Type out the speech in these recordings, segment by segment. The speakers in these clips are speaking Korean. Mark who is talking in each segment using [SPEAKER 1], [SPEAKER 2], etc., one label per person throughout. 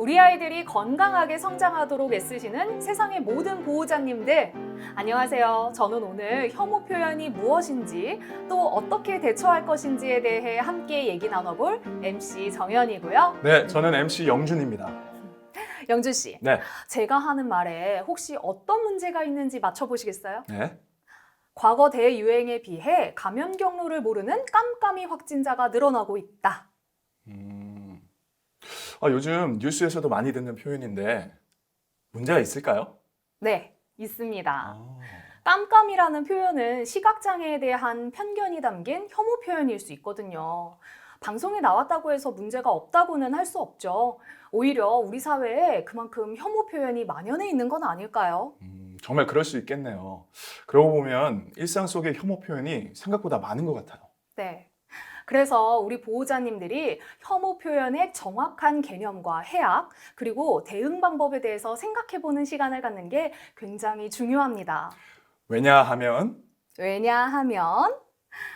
[SPEAKER 1] 우리 아이들이 건강하게 성장하도록 애쓰시는 세상의 모든 보호자님들, 안녕하세요. 저는 오늘 혐오 표현이 무엇인지 또 어떻게 대처할 것인지에 대해 함께 얘기 나눠볼 MC 정연이고요.
[SPEAKER 2] 네, 저는 MC 영준입니다.
[SPEAKER 1] 영준 씨,
[SPEAKER 2] 네.
[SPEAKER 1] 제가 하는 말에 혹시 어떤 문제가 있는지 맞춰보시겠어요?
[SPEAKER 2] 네.
[SPEAKER 1] 과거 대유행에 비해 감염 경로를 모르는 깜깜이 확진자가 늘어나고 있다.
[SPEAKER 2] 요즘 뉴스에서도 많이 듣는 표현인데 문제가 있을까요?
[SPEAKER 1] 네, 있습니다. 깜깜이라는 표현은 시각장애에 대한 편견이 담긴 혐오 표현일 수 있거든요. 방송에 나왔다고 해서 문제가 없다고는 할 수 없죠. 오히려 우리 사회에 그만큼 혐오 표현이 만연해 있는 건 아닐까요?
[SPEAKER 2] 정말 그럴 수 있겠네요. 그러고 보면 일상 속의 혐오 표현이 생각보다 많은 것 같아요.
[SPEAKER 1] 네. 그래서 우리 보호자님들이 혐오 표현의 정확한 개념과 해악, 그리고 대응 방법에 대해서 생각해보는 시간을 갖는 게 굉장히 중요합니다.
[SPEAKER 2] 왜냐하면
[SPEAKER 1] 왜냐하면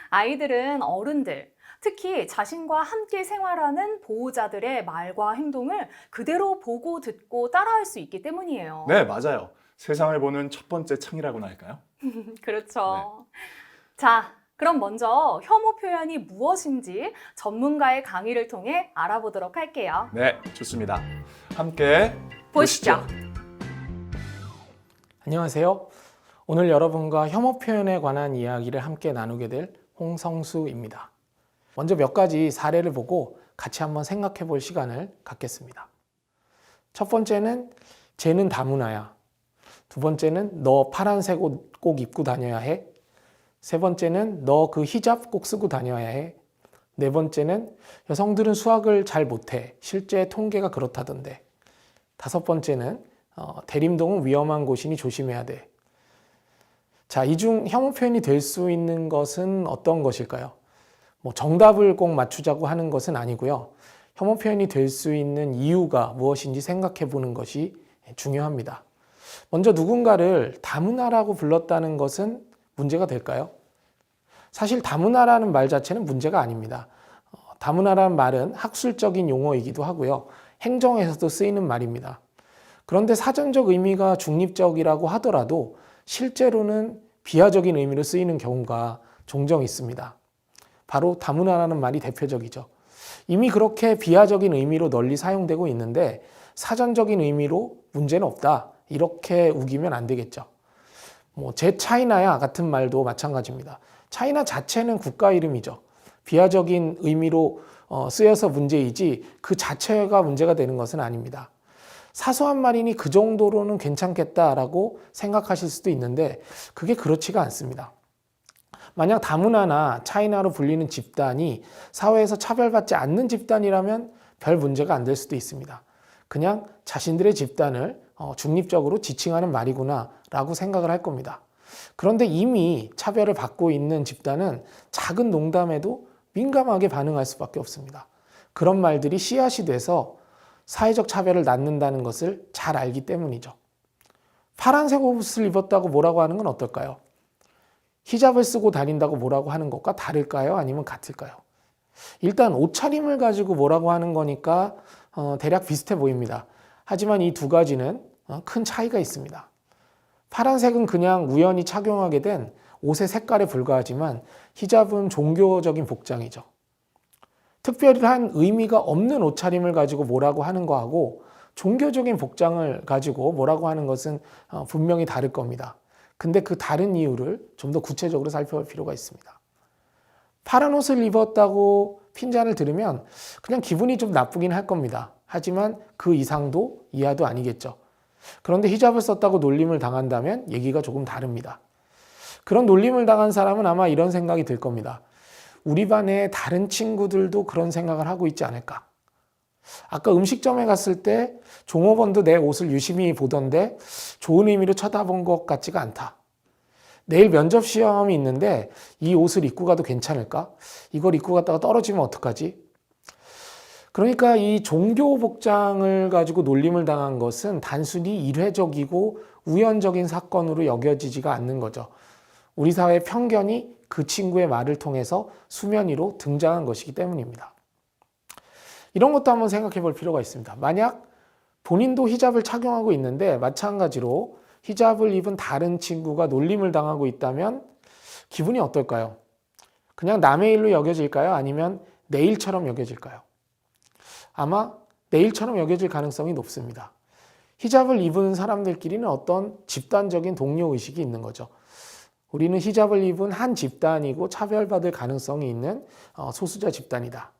[SPEAKER 1] 아이들은 어른들, 특히 자신과 함께 생활하는 보호자들의 말과 행동을 그대로 보고 듣고 따라할 수 있기 때문이에요.
[SPEAKER 2] 네, 맞아요. 세상을 보는 첫 번째 창이라고나 할까요?
[SPEAKER 1] 그렇죠. 자, 그럼 먼저 혐오 표현이 무엇인지 전문가의 강의를 통해 알아보도록 할게요.
[SPEAKER 2] 네, 좋습니다. 함께
[SPEAKER 1] 보시죠.
[SPEAKER 3] 안녕하세요. 오늘 여러분과 혐오 표현에 관한 이야기를 함께 나누게 될 홍성수입니다. 먼저 몇 가지 사례를 보고 같이 한번 생각해 볼 시간을 갖겠습니다. 첫 번째는 쟤는 다문화야. 두 번째는 너 파란색 옷 꼭 입고 다녀야 해. 세 번째는 너 그 히잡 꼭 쓰고 다녀야 해. 네 번째는 여성들은 수학을 잘 못해. 실제 통계가 그렇다던데. 다섯 번째는 대림동은 위험한 곳이니 조심해야 돼. 자, 이 중 혐오 표현이 될 수 있는 것은 어떤 것일까요? 정답을 꼭 맞추자고 하는 것은 아니고요. 혐오 표현이 될 수 있는 이유가 무엇인지 생각해 보는 것이 중요합니다. 먼저 누군가를 다문화라고 불렀다는 것은 문제가 될까요? 사실 다문화라는 말 자체는 문제가 아닙니다. 다문화라는 말은 학술적인 용어이기도 하고요. 행정에서도 쓰이는 말입니다. 그런데 사전적 의미가 중립적이라고 하더라도 실제로는 비하적인 의미로 쓰이는 경우가 종종 있습니다. 바로 다문화라는 말이 대표적이죠. 이미 그렇게 비하적인 의미로 널리 사용되고 있는데 사전적인 의미로 문제는 없다. 이렇게 우기면 안 되겠죠. 제 차이나야 같은 말도 마찬가지입니다. 차이나 자체는 국가 이름이죠. 비하적인 의미로 쓰여서 문제이지 그 자체가 문제가 되는 것은 아닙니다. 사소한 말이니 그 정도로는 괜찮겠다라고 생각하실 수도 있는데 그게 그렇지가 않습니다. 만약 다문화나 차이나로 불리는 집단이 사회에서 차별받지 않는 집단이라면 별 문제가 안 될 수도 있습니다. 그냥 자신들의 집단을 중립적으로 지칭하는 말이구나 라고 생각을 할 겁니다. 그런데 이미 차별을 받고 있는 집단은 작은 농담에도 민감하게 반응할 수밖에 없습니다. 그런 말들이 씨앗이 돼서 사회적 차별을 낳는다는 것을 잘 알기 때문이죠. 파란색 옷을 입었다고 뭐라고 하는 건 어떨까요? 히잡을 쓰고 다닌다고 뭐라고 하는 것과 다를까요? 아니면 같을까요? 일단 옷차림을 가지고 뭐라고 하는 거니까 대략 비슷해 보입니다. 하지만 이 두 가지는 큰 차이가 있습니다. 파란색은 그냥 우연히 착용하게 된 옷의 색깔에 불과하지만 히잡은 종교적인 복장이죠. 특별한 의미가 없는 옷차림을 가지고 뭐라고 하는 거하고 종교적인 복장을 가지고 뭐라고 하는 것은 분명히 다를 겁니다. 근데 그 다른 이유를 좀 더 구체적으로 살펴볼 필요가 있습니다. 파란 옷을 입었다고 핀잔을 들으면 그냥 기분이 좀 나쁘긴 할 겁니다. 하지만 그 이상도 이하도 아니겠죠. 그런데 히잡을 썼다고 놀림을 당한다면 얘기가 조금 다릅니다. 그런 놀림을 당한 사람은 아마 이런 생각이 들 겁니다. 우리 반의 다른 친구들도 그런 생각을 하고 있지 않을까? 아까 음식점에 갔을 때 종업원도 내 옷을 유심히 보던데 좋은 의미로 쳐다본 것 같지가 않다. 내일 면접 시험이 있는데 이 옷을 입고 가도 괜찮을까? 이걸 입고 갔다가 떨어지면 어떡하지? 그러니까 이 종교 복장을 가지고 놀림을 당한 것은 단순히 일회적이고 우연적인 사건으로 여겨지지가 않는 거죠. 우리 사회의 편견이 그 친구의 말을 통해서 수면 위로 등장한 것이기 때문입니다. 이런 것도 한번 생각해 볼 필요가 있습니다. 만약 본인도 히잡을 착용하고 있는데 마찬가지로 히잡을 입은 다른 친구가 놀림을 당하고 있다면 기분이 어떨까요? 그냥 남의 일로 여겨질까요? 아니면 내 일처럼 여겨질까요? 아마 내 일처럼 여겨질 가능성이 높습니다. 히잡을 입은 사람들끼리는 어떤 집단적인 동료의식이 있는 거죠. 우리는 히잡을 입은 한 집단이고 차별받을 가능성이 있는 소수자 집단이다.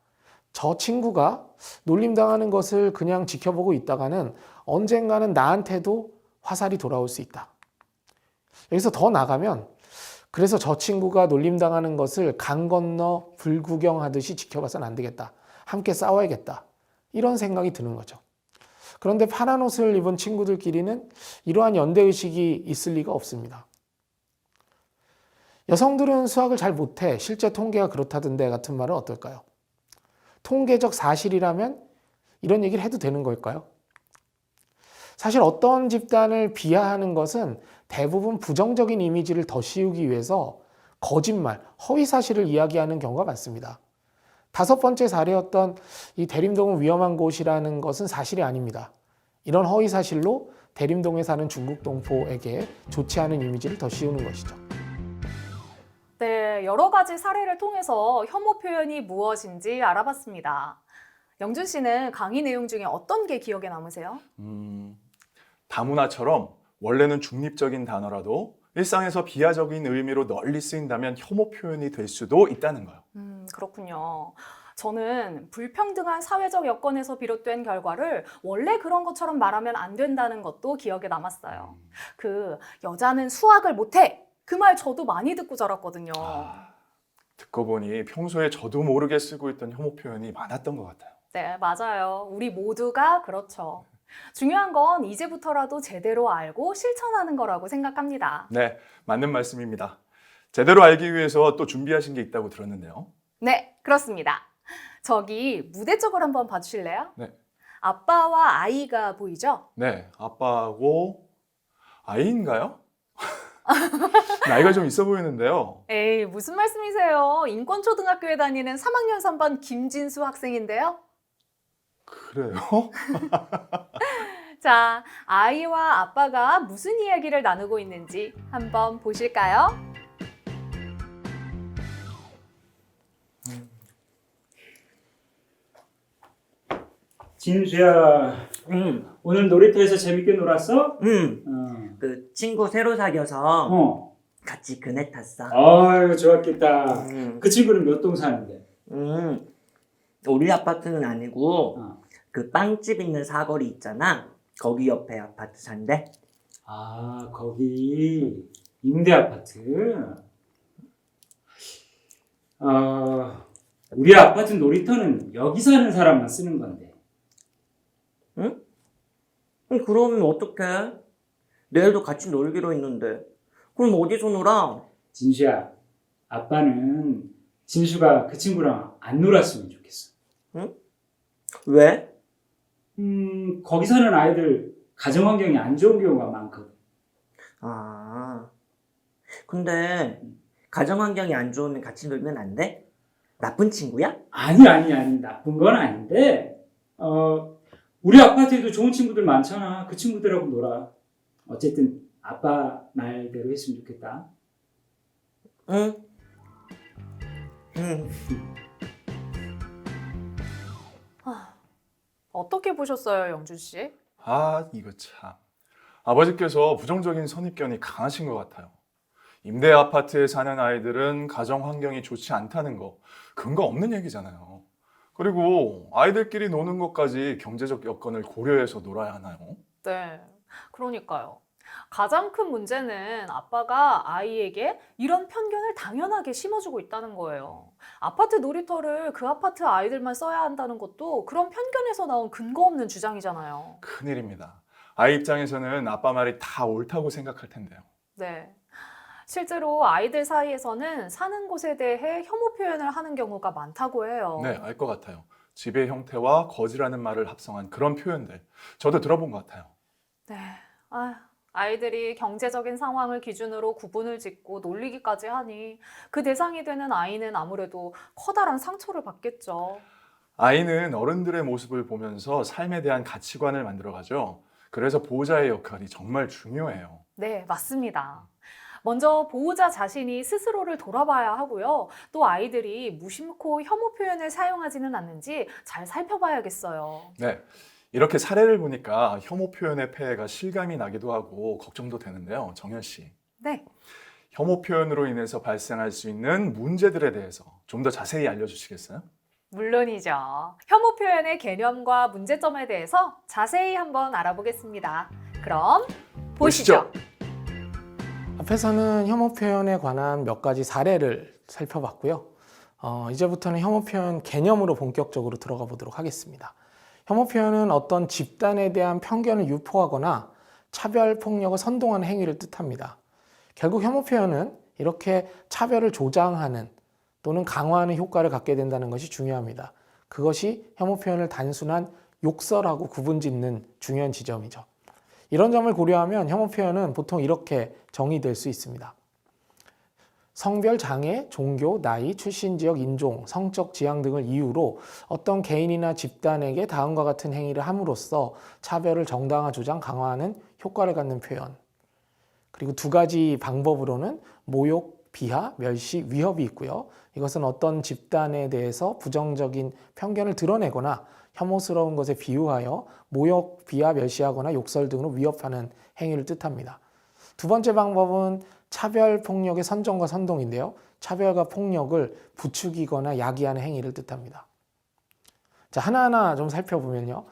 [SPEAKER 3] 저 친구가 놀림당하는 것을 그냥 지켜보고 있다가는 언젠가는 나한테도 화살이 돌아올 수 있다. 여기서 더 나가면 그래서 저 친구가 놀림당하는 것을 강 건너 불구경하듯이 지켜봐서는 안 되겠다. 함께 싸워야겠다. 이런 생각이 드는 거죠. 그런데 파란 옷을 입은 친구들끼리는 이러한 연대의식이 있을 리가 없습니다. 여성들은 수학을 잘 못해 실제 통계가 그렇다던데 같은 말은 어떨까요? 통계적 사실이라면 이런 얘기를 해도 되는 걸까요? 사실 어떤 집단을 비하하는 것은 대부분 부정적인 이미지를 더 씌우기 위해서 거짓말, 허위사실을 이야기하는 경우가 많습니다. 5번째 사례였던 이 대림동은 위험한 곳이라는 것은 사실이 아닙니다. 이런 허위사실로 대림동에 사는 중국 동포에게 좋지 않은 이미지를 더 씌우는 것이죠.
[SPEAKER 1] 네, 여러 가지 사례를 통해서 혐오 표현이 무엇인지 알아봤습니다. 영준 씨는 강의 내용 중에 어떤 게 기억에 남으세요?
[SPEAKER 2] 다문화처럼 원래는 중립적인 단어라도 일상에서 비하적인 의미로 널리 쓰인다면 혐오 표현이 될 수도 있다는 거예요.
[SPEAKER 1] 그렇군요. 저는 불평등한 사회적 여건에서 비롯된 결과를 원래 그런 것처럼 말하면 안 된다는 것도 기억에 남았어요. 그 여자는 수학을 못해! 그 말 저도 많이 듣고 자랐거든요.
[SPEAKER 2] 듣고 보니 평소에 저도 모르게 쓰고 있던 혐오 표현이 많았던 것 같아요.
[SPEAKER 1] 네, 맞아요. 우리 모두가 그렇죠. 중요한 건 이제부터라도 제대로 알고 실천하는 거라고 생각합니다.
[SPEAKER 2] 네, 맞는 말씀입니다. 제대로 알기 위해서 또 준비하신 게 있다고 들었는데요.
[SPEAKER 1] 네, 그렇습니다. 저기 무대 쪽을 한번 봐주실래요?
[SPEAKER 2] 네.
[SPEAKER 1] 아빠와 아이가 보이죠?
[SPEAKER 2] 네, 아빠하고 아이인가요? 나이가 좀 있어 보이는데요.
[SPEAKER 1] 에이, 무슨 말씀이세요? 인권초등학교에 다니는 3학년 3반 김진수 학생인데요.
[SPEAKER 2] 그래요?
[SPEAKER 1] 자, 아이와 아빠가 무슨 이야기를 나누고 있는지 한번 보실까요?
[SPEAKER 4] 진수야, 오늘 놀이터에서 재밌게 놀았어?
[SPEAKER 5] 그 친구 새로 사귀어서
[SPEAKER 4] 어.
[SPEAKER 5] 같이 그네 탔어.
[SPEAKER 4] 아유, 좋았겠다.
[SPEAKER 5] 음,
[SPEAKER 4] 그 친구는 몇 동 사는데?
[SPEAKER 5] 우리 아파트는 아니고
[SPEAKER 4] 어.
[SPEAKER 5] 그 빵집 있는 사거리 있잖아. 거기 옆에 아파트 산대.
[SPEAKER 4] 아, 거기 임대 아파트. 우리 아파트 놀이터는 여기 사는 사람만 쓰는 건데.
[SPEAKER 5] 그러면 어떡해? 내일도 같이 놀기로 했는데. 그럼 어디서 놀아?
[SPEAKER 4] 진수야, 아빠는 진수가 그 친구랑 안 놀았으면 좋겠어.
[SPEAKER 5] 왜?
[SPEAKER 4] 거기 사는 아이들 가정 환경이 안 좋은 경우가 많거든.
[SPEAKER 5] 아, 근데 가정 환경이 안 좋으면 같이 놀면 안 돼? 나쁜 친구야?
[SPEAKER 4] 아니, 나쁜 건 아닌데, 우리 아파트에도 좋은 친구들 많잖아. 그 친구들하고 놀아. 어쨌든 아빠 말대로 했으면 좋겠다.
[SPEAKER 5] 응.
[SPEAKER 1] 어떻게 보셨어요, 영준 씨?
[SPEAKER 2] 아, 이거 참. 아버지께서 부정적인 선입견이 강하신 것 같아요. 임대 아파트에 사는 아이들은 가정 환경이 좋지 않다는 거 근거 없는 얘기잖아요. 그리고 아이들끼리 노는 것까지 경제적 여건을 고려해서 놀아야 하나요?
[SPEAKER 1] 네, 그러니까요. 가장 큰 문제는 아빠가 아이에게 이런 편견을 당연하게 심어주고 있다는 거예요. 아파트 놀이터를 그 아파트 아이들만 써야 한다는 것도 그런 편견에서 나온 근거 없는 주장이잖아요.
[SPEAKER 2] 큰일입니다. 아이 입장에서는 아빠 말이 다 옳다고 생각할 텐데요.
[SPEAKER 1] 네. 실제로 아이들 사이에서는 사는 곳에 대해 혐오 표현을 하는 경우가 많다고 해요.
[SPEAKER 2] 네, 알 것 같아요. 지배 형태와 거지라는 말을 합성한 그런 표현들. 저도 들어본 것 같아요.
[SPEAKER 1] 네. 아이들이 경제적인 상황을 기준으로 구분을 짓고 놀리기까지 하니 그 대상이 되는 아이는 아무래도 커다란 상처를 받겠죠.
[SPEAKER 2] 아이는 어른들의 모습을 보면서 삶에 대한 가치관을 만들어가죠. 그래서 보호자의 역할이 정말 중요해요.
[SPEAKER 1] 네, 맞습니다. 먼저 보호자 자신이 스스로를 돌아봐야 하고요. 또 아이들이 무심코 혐오 표현을 사용하지는 않는지 잘 살펴봐야겠어요.
[SPEAKER 2] 네. 이렇게 사례를 보니까 혐오 표현의 폐해가 실감이 나기도 하고 걱정도 되는데요. 정현 씨.
[SPEAKER 1] 네.
[SPEAKER 2] 혐오 표현으로 인해서 발생할 수 있는 문제들에 대해서 좀 더 자세히 알려주시겠어요?
[SPEAKER 1] 물론이죠. 혐오 표현의 개념과 문제점에 대해서 자세히 한번 알아보겠습니다. 그럼 보시죠.
[SPEAKER 3] 앞에서는 혐오 표현에 관한 몇 가지 사례를 살펴봤고요. 이제부터는 혐오 표현 개념으로 본격적으로 들어가 보도록 하겠습니다. 혐오 표현은 어떤 집단에 대한 편견을 유포하거나 차별 폭력을 선동하는 행위를 뜻합니다. 결국 혐오 표현은 이렇게 차별을 조장하는 또는 강화하는 효과를 갖게 된다는 것이 중요합니다. 그것이 혐오 표현을 단순한 욕설하고 구분짓는 중요한 지점이죠. 이런 점을 고려하면 혐오 표현은 보통 이렇게 정의될 수 있습니다. 성별, 장애, 종교, 나이, 출신 지역, 인종, 성적 지향 등을 이유로 어떤 개인이나 집단에게 다음과 같은 행위를 함으로써 차별을 정당화, 조장, 강화하는 효과를 갖는 표현. 그리고 두 가지 방법으로는 모욕, 비하, 멸시, 위협이 있고요. 이것은 어떤 집단에 대해서 부정적인 편견을 드러내거나 혐오스러운 것에 비유하여 모욕, 비하, 멸시하거나 욕설 등으로 위협하는 행위를 뜻합니다. 두 번째 방법은 차별 폭력의 선정과 선동인데요. 차별과 폭력을 부추기거나 야기하는 행위를 뜻합니다. 자, 하나하나 좀 살펴보면요.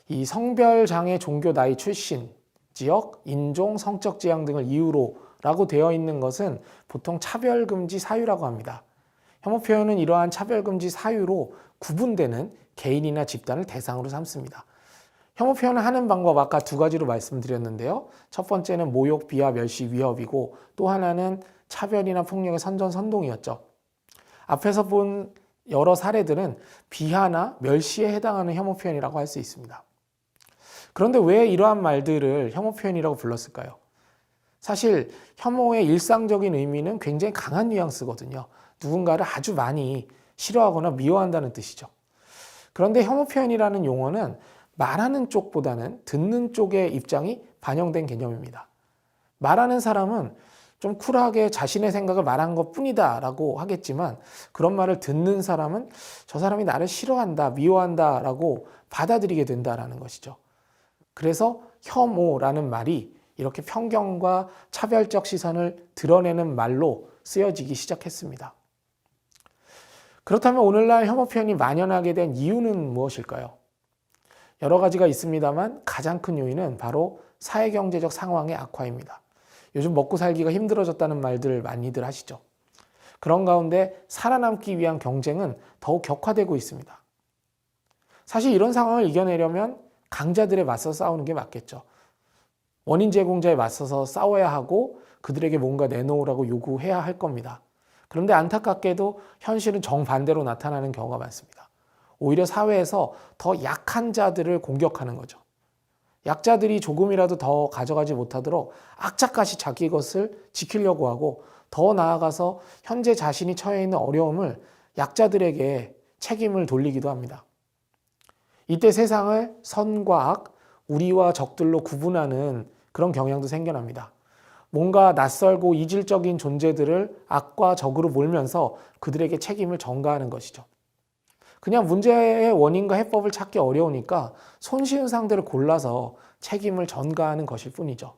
[SPEAKER 3] 이 성별, 장애, 종교, 나이, 출신, 지역, 인종, 성적 지향 등을 이유로 라고 되어 있는 것은 보통 차별금지 사유라고 합니다. 혐오 표현은 이러한 차별금지 사유로 구분되는 개인이나 집단을 대상으로 삼습니다. 혐오 표현을 하는 방법 아까 두 가지로 말씀드렸는데요. 첫 번째는 모욕, 비하, 멸시, 위협이고 또 하나는 차별이나 폭력의 선전, 선동이었죠. 앞에서 본 여러 사례들은 비하나 멸시에 해당하는 혐오 표현이라고 할 수 있습니다. 그런데 왜 이러한 말들을 혐오 표현이라고 불렀을까요? 사실 혐오의 일상적인 의미는 굉장히 강한 뉘앙스거든요. 누군가를 아주 많이 싫어하거나 미워한다는 뜻이죠. 그런데 혐오 표현이라는 용어는 말하는 쪽보다는 듣는 쪽의 입장이 반영된 개념입니다. 말하는 사람은 좀 쿨하게 자신의 생각을 말한 것 뿐이다 라고 하겠지만 그런 말을 듣는 사람은 저 사람이 나를 싫어한다, 미워한다 라고 받아들이게 된다라는 것이죠. 그래서 혐오라는 말이 이렇게 편견과 차별적 시선을 드러내는 말로 쓰여지기 시작했습니다. 그렇다면 오늘날 혐오 표현이 만연하게 된 이유는 무엇일까요? 여러 가지가 있습니다만 가장 큰 요인은 바로 사회경제적 상황의 악화입니다. 요즘 먹고 살기가 힘들어졌다는 말들 많이들 하시죠. 그런 가운데 살아남기 위한 경쟁은 더욱 격화되고 있습니다. 사실 이런 상황을 이겨내려면 강자들에 맞서 싸우는 게 맞겠죠. 원인 제공자에 맞서서 싸워야 하고 그들에게 뭔가 내놓으라고 요구해야 할 겁니다. 그런데 안타깝게도 현실은 정반대로 나타나는 경우가 많습니다. 오히려 사회에서 더 약한 자들을 공격하는 거죠. 약자들이 조금이라도 더 가져가지 못하도록 악착같이 자기 것을 지키려고 하고 더 나아가서 현재 자신이 처해 있는 어려움을 약자들에게 책임을 돌리기도 합니다. 이때 세상을 선과 악, 우리와 적들로 구분하는 그런 경향도 생겨납니다. 뭔가 낯설고 이질적인 존재들을 악과 적으로 몰면서 그들에게 책임을 전가하는 것이죠. 그냥 문제의 원인과 해법을 찾기 어려우니까 손쉬운 상대를 골라서 책임을 전가하는 것일 뿐이죠.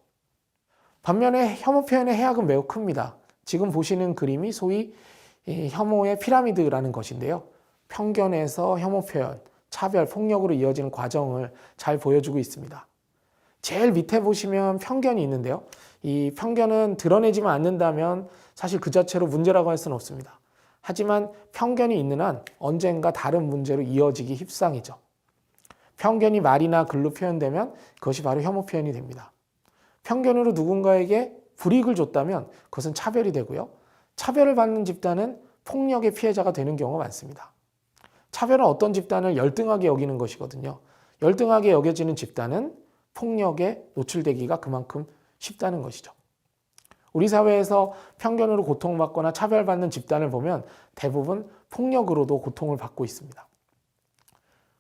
[SPEAKER 3] 반면에 혐오 표현의 해악은 매우 큽니다. 지금 보시는 그림이 소위 혐오의 피라미드라는 것인데요. 편견에서 혐오 표현, 차별, 폭력으로 이어지는 과정을 잘 보여주고 있습니다. 제일 밑에 보시면 편견이 있는데요. 이 편견은 드러내지만 않는다면 사실 그 자체로 문제라고 할 수는 없습니다. 하지만 편견이 있는 한 언젠가 다른 문제로 이어지기 십상이죠. 편견이 말이나 글로 표현되면 그것이 바로 혐오 표현이 됩니다. 편견으로 누군가에게 불이익을 줬다면 그것은 차별이 되고요. 차별을 받는 집단은 폭력의 피해자가 되는 경우가 많습니다. 차별은 어떤 집단을 열등하게 여기는 것이거든요. 열등하게 여겨지는 집단은 폭력에 노출되기가 그만큼 쉽다는 것이죠. 우리 사회에서 편견으로 고통받거나 차별받는 집단을 보면 대부분 폭력으로도 고통을 받고 있습니다.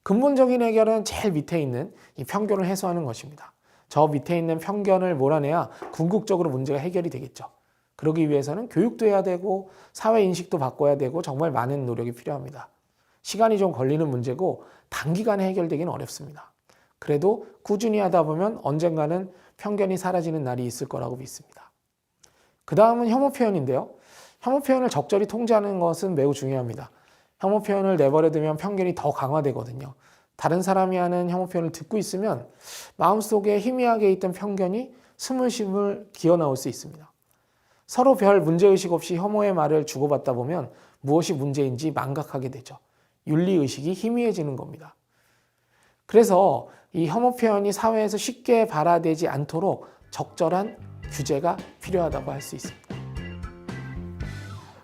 [SPEAKER 3] 근본적인 해결은 제일 밑에 있는 이 편견을 해소하는 것입니다. 저 밑에 있는 편견을 몰아내야 궁극적으로 문제가 해결이 되겠죠. 그러기 위해서는 교육도 해야 되고 사회 인식도 바꿔야 되고 정말 많은 노력이 필요합니다. 시간이 좀 걸리는 문제고 단기간에 해결되기는 어렵습니다. 그래도 꾸준히 하다 보면 언젠가는 편견이 사라지는 날이 있을 거라고 믿습니다. 그 다음은 혐오 표현인데요. 혐오 표현을 적절히 통제하는 것은 매우 중요합니다. 혐오 표현을 내버려두면 편견이 더 강화되거든요. 다른 사람이 하는 혐오 표현을 듣고 있으면 마음속에 희미하게 있던 편견이 스물스물 기어나올 수 있습니다. 서로 별 문제의식 없이 혐오의 말을 주고받다 보면 무엇이 문제인지 망각하게 되죠. 윤리의식이 희미해지는 겁니다. 그래서 이 혐오 표현이 사회에서 쉽게 발화되지 않도록 적절한 규제가 필요하다고 할 수 있습니다.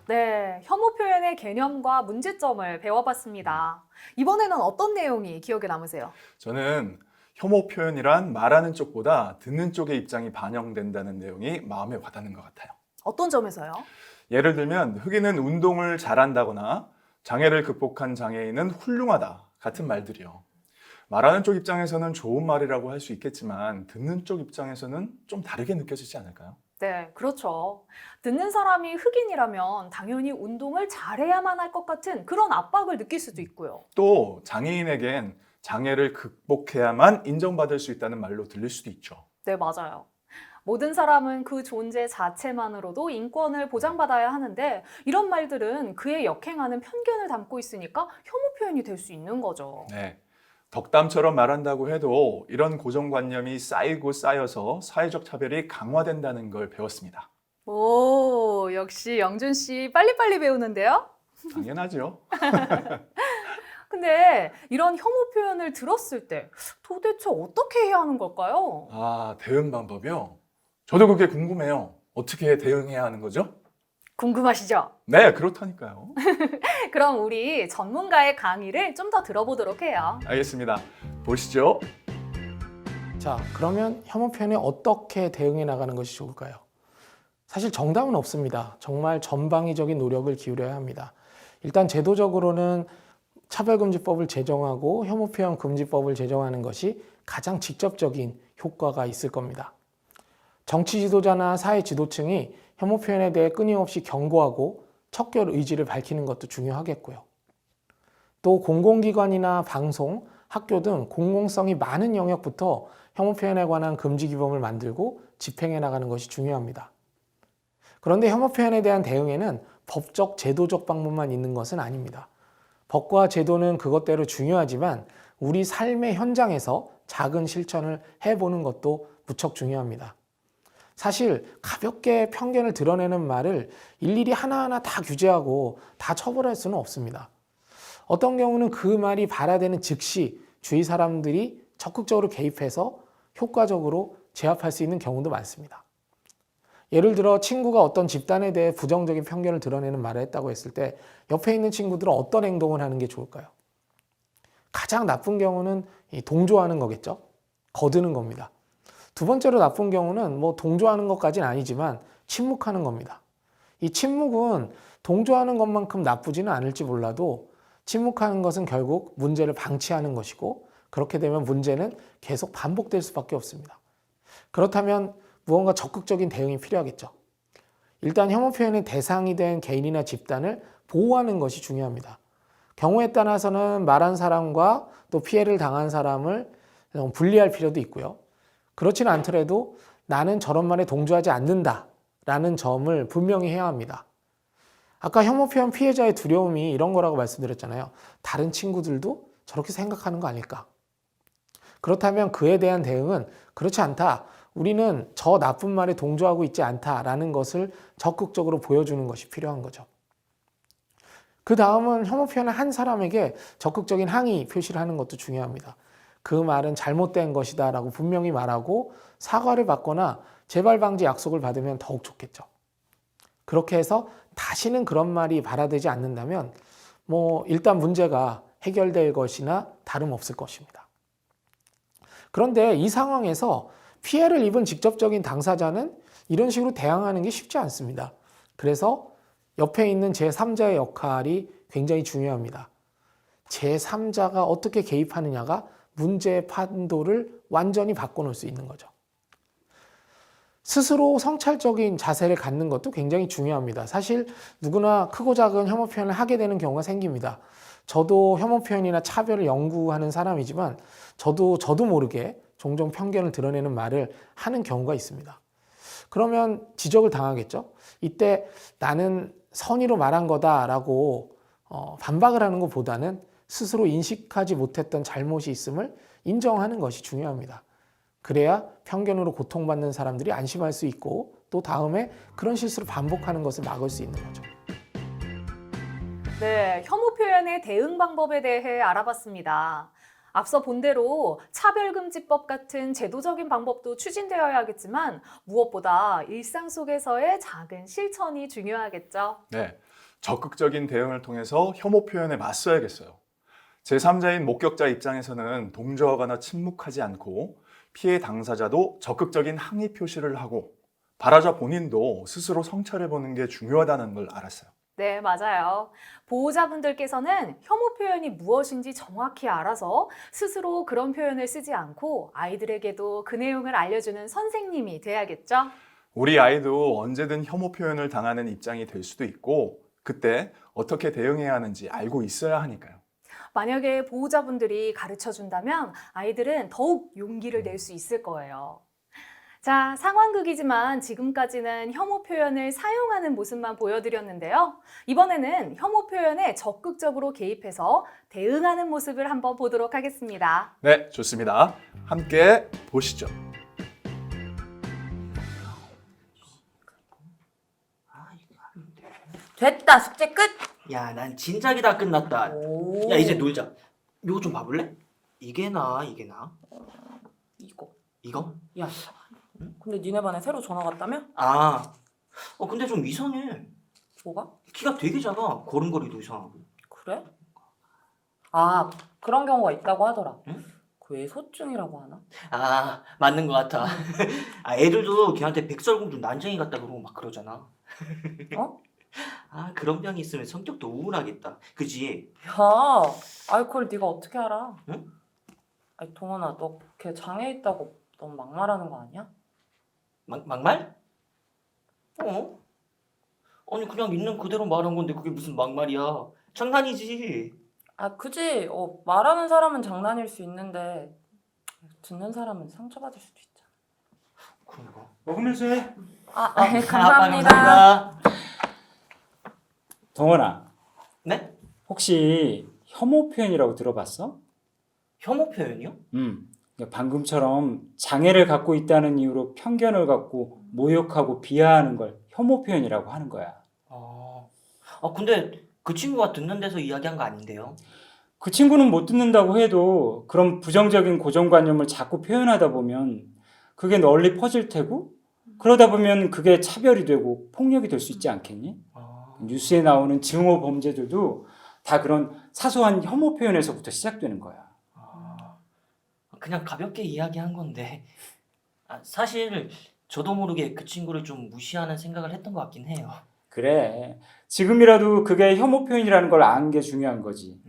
[SPEAKER 1] 네, 혐오 표현의 개념과 문제점을 배워봤습니다. 이번에는 어떤 내용이 기억에 남으세요?
[SPEAKER 2] 저는 혐오 표현이란 말하는 쪽보다 듣는 쪽의 입장이 반영된다는 내용이 마음에 와닿는 것 같아요.
[SPEAKER 1] 어떤 점에서요?
[SPEAKER 2] 예를 들면 흑인은 운동을 잘한다거나 장애를 극복한 장애인은 훌륭하다 같은 말들이요. 말하는 쪽 입장에서는 좋은 말이라고 할 수 있겠지만 듣는 쪽 입장에서는 좀 다르게 느껴지지 않을까요?
[SPEAKER 1] 네, 그렇죠. 듣는 사람이 흑인이라면 당연히 운동을 잘해야만 할 것 같은 그런 압박을 느낄 수도 있고요.
[SPEAKER 2] 또 장애인에겐 장애를 극복해야만 인정받을 수 있다는 말로 들릴 수도 있죠.
[SPEAKER 1] 네, 맞아요. 모든 사람은 그 존재 자체만으로도 인권을 보장받아야 하는데 이런 말들은 그에 역행하는 편견을 담고 있으니까 혐오 표현이 될 수 있는 거죠.
[SPEAKER 2] 네. 덕담처럼 말한다고 해도 이런 고정관념이 쌓이고 쌓여서 사회적 차별이 강화된다는 걸 배웠습니다.
[SPEAKER 1] 오, 역시 영준 씨 빨리빨리 배우는데요?
[SPEAKER 2] 당연하죠.
[SPEAKER 1] 근데 이런 혐오 표현을 들었을 때 도대체 어떻게 해야 하는 걸까요?
[SPEAKER 2] 아, 대응 방법이요? 저도 그게 궁금해요. 어떻게 대응해야 하는 거죠?
[SPEAKER 1] 궁금하시죠?
[SPEAKER 2] 네, 그렇다니까요.
[SPEAKER 1] 그럼 우리 전문가의 강의를 좀 더 들어보도록 해요.
[SPEAKER 2] 알겠습니다. 보시죠.
[SPEAKER 3] 자, 그러면 혐오 표현에 어떻게 대응해 나가는 것이 좋을까요? 사실 정답은 없습니다. 정말 전방위적인 노력을 기울여야 합니다. 일단 제도적으로는 차별금지법을 제정하고 혐오 표현 금지법을 제정하는 것이 가장 직접적인 효과가 있을 겁니다. 정치 지도자나 사회 지도층이 혐오 표현에 대해 끊임없이 경고하고 척결 의지를 밝히는 것도 중요하겠고요. 또 공공기관이나 방송, 학교 등 공공성이 많은 영역부터 혐오 표현에 관한 금지 규범을 만들고 집행해 나가는 것이 중요합니다. 그런데 혐오 표현에 대한 대응에는 법적, 제도적 방법만 있는 것은 아닙니다. 법과 제도는 그것대로 중요하지만 우리 삶의 현장에서 작은 실천을 해보는 것도 무척 중요합니다. 사실 가볍게 편견을 드러내는 말을 일일이 하나하나 다 규제하고 다 처벌할 수는 없습니다. 어떤 경우는 그 말이 발화되는 즉시 주위 사람들이 적극적으로 개입해서 효과적으로 제압할 수 있는 경우도 많습니다. 예를 들어 친구가 어떤 집단에 대해 부정적인 편견을 드러내는 말을 했다고 했을 때 옆에 있는 친구들은 어떤 행동을 하는 게 좋을까요? 가장 나쁜 경우는 동조하는 거겠죠. 거드는 겁니다. 두 번째로 나쁜 경우는 동조하는 것까지는 아니지만 침묵하는 겁니다. 이 침묵은 동조하는 것만큼 나쁘지는 않을지 몰라도 침묵하는 것은 결국 문제를 방치하는 것이고 그렇게 되면 문제는 계속 반복될 수밖에 없습니다. 그렇다면 무언가 적극적인 대응이 필요하겠죠. 일단 혐오 표현의 대상이 된 개인이나 집단을 보호하는 것이 중요합니다. 경우에 따라서는 말한 사람과 또 피해를 당한 사람을 분리할 필요도 있고요. 그렇지는 않더라도 나는 저런 말에 동조하지 않는다라는 점을 분명히 해야 합니다. 아까 혐오 표현 피해자의 두려움이 이런 거라고 말씀드렸잖아요. 다른 친구들도 저렇게 생각하는 거 아닐까? 그렇다면 그에 대한 대응은 그렇지 않다. 우리는 저 나쁜 말에 동조하고 있지 않다라는 것을 적극적으로 보여주는 것이 필요한 거죠. 그 다음은 혐오 표현을 한 사람에게 적극적인 항의 표시를 하는 것도 중요합니다. 그 말은 잘못된 것이다 라고 분명히 말하고 사과를 받거나 재발 방지 약속을 받으면 더욱 좋겠죠. 그렇게 해서 다시는 그런 말이 발화되지 않는다면 일단 문제가 해결될 것이나 다름없을 것입니다. 그런데 이 상황에서 피해를 입은 직접적인 당사자는 이런 식으로 대항하는 게 쉽지 않습니다. 그래서 옆에 있는 제3자의 역할이 굉장히 중요합니다. 제3자가 어떻게 개입하느냐가 문제의 판도를 완전히 바꿔놓을 수 있는 거죠. 스스로 성찰적인 자세를 갖는 것도 굉장히 중요합니다. 사실 누구나 크고 작은 혐오 표현을 하게 되는 경우가 생깁니다. 저도 혐오 표현이나 차별을 연구하는 사람이지만 저도 모르게 종종 편견을 드러내는 말을 하는 경우가 있습니다. 그러면 지적을 당하겠죠. 이때 나는 선의로 말한 거다라고 반박을 하는 것보다는 스스로 인식하지 못했던 잘못이 있음을 인정하는 것이 중요합니다. 그래야 편견으로 고통받는 사람들이 안심할 수 있고 또 다음에 그런 실수를 반복하는 것을 막을 수 있는 거죠.
[SPEAKER 1] 네, 혐오 표현의 대응 방법에 대해 알아봤습니다. 앞서 본 대로 차별금지법 같은 제도적인 방법도 추진되어야겠지만 무엇보다 일상 속에서의 작은 실천이 중요하겠죠.
[SPEAKER 2] 네, 적극적인 대응을 통해서 혐오 표현에 맞서야겠어요. 제3자인 목격자 입장에서는 동조하거나 침묵하지 않고 피해 당사자도 적극적인 항의 표시를 하고 발화자 본인도 스스로 성찰해보는 게 중요하다는 걸 알았어요.
[SPEAKER 1] 네, 맞아요. 보호자분들께서는 혐오 표현이 무엇인지 정확히 알아서 스스로 그런 표현을 쓰지 않고 아이들에게도 그 내용을 알려주는 선생님이 돼야겠죠?
[SPEAKER 2] 우리 아이도 언제든 혐오 표현을 당하는 입장이 될 수도 있고 그때 어떻게 대응해야 하는지 알고 있어야 하니까요.
[SPEAKER 1] 만약에 보호자분들이 가르쳐 준다면 아이들은 더욱 용기를 낼 수 있을 거예요. 자, 상황극이지만 지금까지는 혐오 표현을 사용하는 모습만 보여드렸는데요. 이번에는 혐오 표현에 적극적으로 개입해서 대응하는 모습을 한번 보도록 하겠습니다.
[SPEAKER 2] 네, 좋습니다. 함께 보시죠.
[SPEAKER 6] 됐다, 숙제 끝!
[SPEAKER 5] 야, 난 진작에 다 끝났다.
[SPEAKER 6] 오.
[SPEAKER 5] 야, 이제 놀자. 이거 좀 봐볼래? 이게 나, 이게 나.
[SPEAKER 6] 이거.
[SPEAKER 5] 이거?
[SPEAKER 6] 야, 근데 니네 반에 새로 전화 왔다며?
[SPEAKER 5] 아, 근데 좀 이상해.
[SPEAKER 6] 뭐가?
[SPEAKER 5] 키가 되게 작아. 걸음걸이도 이상하고.
[SPEAKER 6] 그래? 아, 그런 경우가 있다고 하더라.
[SPEAKER 5] 응?
[SPEAKER 6] 그 외소증이라고 하나?
[SPEAKER 5] 아, 맞는 것 같아. 아, 애들도 걔한테 백설공주 난쟁이 같다 그러고 막 그러잖아.
[SPEAKER 6] 어?
[SPEAKER 5] 아, 그런 병이 있으면 성격도 우울하겠다. 그지?
[SPEAKER 6] 야, 아이 그걸 네가 어떻게 알아?
[SPEAKER 5] 응?
[SPEAKER 6] 아이 동원아, 너 걔 장애 있다고 너무 막말하는 거 아니야?
[SPEAKER 5] 막말? 아니, 그냥 있는 그대로 말한 건데 그게 무슨 막말이야. 장난이지.
[SPEAKER 6] 아, 그지? 말하는 사람은 장난일 수 있는데 듣는 사람은 상처받을 수도 있잖아.
[SPEAKER 5] 그런가?
[SPEAKER 4] 먹으면서 해.
[SPEAKER 6] 감사합니다.
[SPEAKER 5] 감사합니다.
[SPEAKER 4] 동원아,
[SPEAKER 5] 네?
[SPEAKER 4] 혹시 혐오 표현이라고 들어봤어?
[SPEAKER 5] 혐오 표현이요?
[SPEAKER 4] 그러니까 방금처럼 장애를 갖고 있다는 이유로 편견을 갖고 모욕하고 비하하는 걸 혐오 표현이라고 하는 거야.
[SPEAKER 5] 근데 그 친구가 듣는 데서 이야기한 거 아닌데요?
[SPEAKER 4] 그 친구는 못 듣는다고 해도 그런 부정적인 고정관념을 자꾸 표현하다 보면 그게 널리 퍼질 테고 그러다 보면 그게 차별이 되고 폭력이 될 수 있지 않겠니? 뉴스에 나오는 증오 범죄들도 다 그런 사소한 혐오 표현에서부터 시작되는 거야.
[SPEAKER 5] 그냥 가볍게 이야기한 건데 사실 저도 모르게 그 친구를 좀 무시하는 생각을 했던 것 같긴 해요.
[SPEAKER 4] 그래. 지금이라도 그게 혐오 표현이라는 걸 아는 게 중요한 거지.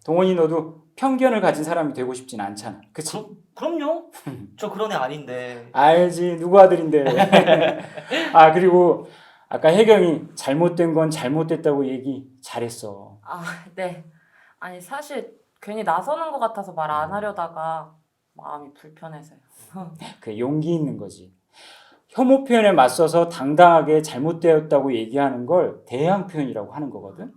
[SPEAKER 4] 동원이 너도 편견을 가진 사람이 되고 싶진 않잖아. 그치?
[SPEAKER 5] 그럼요. 저 그런 애 아닌데.
[SPEAKER 4] 알지. 누구 아들인데. 그리고 아까 혜경이 잘못된 건 잘못됐다고 얘기 잘했어.
[SPEAKER 6] 네. 아니 사실 괜히 나서는 것 같아서 말 안 하려다가 마음이 불편해서요.
[SPEAKER 4] 그 용기 있는 거지. 혐오 표현에 맞서서 당당하게 잘못되었다고 얘기하는 걸 대항 표현이라고 하는 거거든.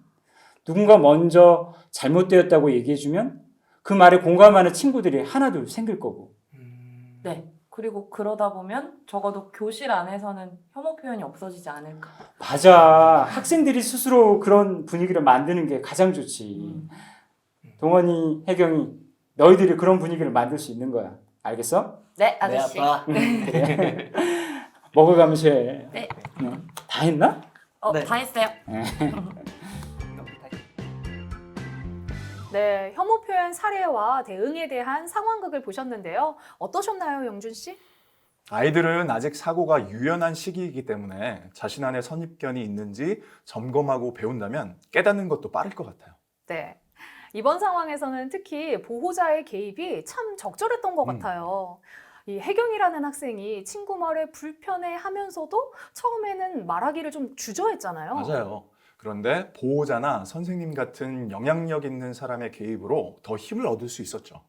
[SPEAKER 4] 누군가 먼저 잘못되었다고 얘기해주면 그 말에 공감하는 친구들이 하나둘 생길 거고.
[SPEAKER 6] 네. 그리고 그러다 보면 적어도 교실 안에서는 혐오 표현이 없어지지 않을까.
[SPEAKER 4] 맞아. 학생들이 스스로 그런 분위기를 만드는 게 가장 좋지. 동원이, 혜경이 너희들이 그런 분위기를 만들 수 있는 거야. 알겠어?
[SPEAKER 6] 네,
[SPEAKER 5] 네,
[SPEAKER 6] 아저씨.
[SPEAKER 5] 아빠.
[SPEAKER 4] 그래. 먹어가면서 해.
[SPEAKER 6] 네.
[SPEAKER 4] 다 했나?
[SPEAKER 5] 네.
[SPEAKER 6] 다 했어요.
[SPEAKER 1] 네, 혐오 표현 사례와 대응에 대한 상황극을 보셨는데요. 어떠셨나요, 영준 씨?
[SPEAKER 2] 아이들은 아직 사고가 유연한 시기이기 때문에 자신 안에 선입견이 있는지 점검하고 배운다면 깨닫는 것도 빠를 것 같아요.
[SPEAKER 1] 네. 이번 상황에서는 특히 보호자의 개입이 참 적절했던 것 같아요. 이 혜경이라는 학생이 친구 말에 불편해하면서도 처음에는 말하기를 좀 주저했잖아요.
[SPEAKER 2] 맞아요. 그런데 보호자나 선생님 같은 영향력 있는 사람의 개입으로 더 힘을 얻을 수 있었죠.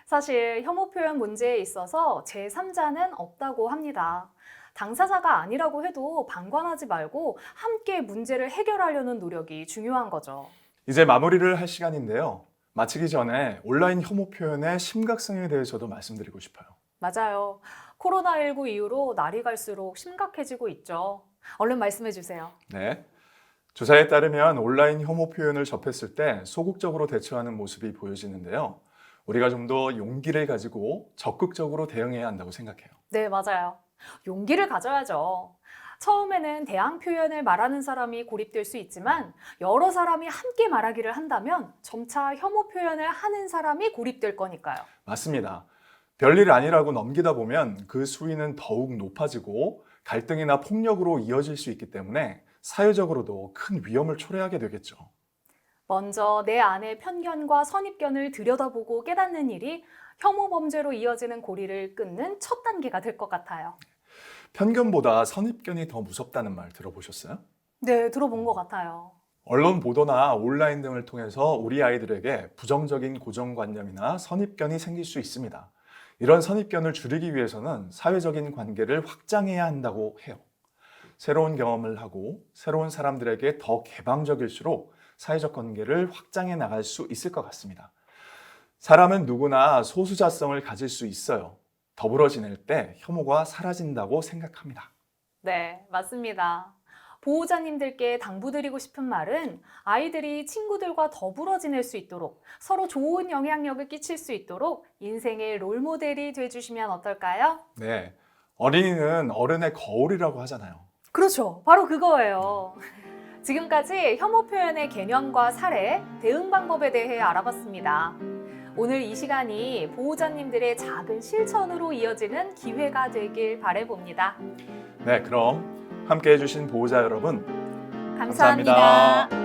[SPEAKER 1] 사실 혐오 표현 문제에 있어서 제3자는 없다고 합니다. 당사자가 아니라고 해도 방관하지 말고 함께 문제를 해결하려는 노력이 중요한 거죠.
[SPEAKER 2] 이제 마무리를 할 시간인데요. 마치기 전에 온라인 혐오 표현의 심각성에 대해서도 말씀드리고 싶어요.
[SPEAKER 1] 맞아요. 코로나19 이후로 날이 갈수록 심각해지고 있죠. 얼른 말씀해 주세요.
[SPEAKER 2] 네. 조사에 따르면 온라인 혐오 표현을 접했을 때 소극적으로 대처하는 모습이 보여지는데요. 우리가 좀 더 용기를 가지고 적극적으로 대응해야 한다고 생각해요.
[SPEAKER 1] 네, 맞아요. 용기를 가져야죠. 처음에는 대항 표현을 말하는 사람이 고립될 수 있지만 여러 사람이 함께 말하기를 한다면 점차 혐오 표현을 하는 사람이 고립될 거니까요.
[SPEAKER 2] 맞습니다. 별일 아니라고 넘기다 보면 그 수위는 더욱 높아지고 갈등이나 폭력으로 이어질 수 있기 때문에 사회적으로도 큰 위험을 초래하게 되겠죠.
[SPEAKER 1] 먼저 내 안의 편견과 선입견을 들여다보고 깨닫는 일이 혐오 범죄로 이어지는 고리를 끊는 첫 단계가 될 것 같아요.
[SPEAKER 2] 편견보다 선입견이 더 무섭다는 말 들어보셨어요?
[SPEAKER 1] 네, 들어본 것 같아요.
[SPEAKER 2] 언론 보도나 온라인 등을 통해서 우리 아이들에게 부정적인 고정관념이나 선입견이 생길 수 있습니다. 이런 선입견을 줄이기 위해서는 사회적인 관계를 확장해야 한다고 해요. 새로운 경험을 하고 새로운 사람들에게 더 개방적일수록 사회적 관계를 확장해 나갈 수 있을 것 같습니다. 사람은 누구나 소수자성을 가질 수 있어요. 더불어 지낼 때 혐오가 사라진다고 생각합니다.
[SPEAKER 1] 네, 맞습니다. 보호자님들께 당부드리고 싶은 말은 아이들이 친구들과 더불어 지낼 수 있도록 서로 좋은 영향력을 끼칠 수 있도록 인생의 롤모델이 돼주시면 어떨까요?
[SPEAKER 2] 네, 어린이는 어른의 거울이라고 하잖아요.
[SPEAKER 1] 그렇죠. 바로 그거예요. 지금까지 혐오 표현의 개념과 사례, 대응 방법에 대해 알아봤습니다. 오늘 이 시간이 보호자님들의 작은 실천으로 이어지는 기회가 되길 바라봅니다.
[SPEAKER 2] 네, 그럼 함께 해주신 보호자 여러분,
[SPEAKER 1] 감사합니다.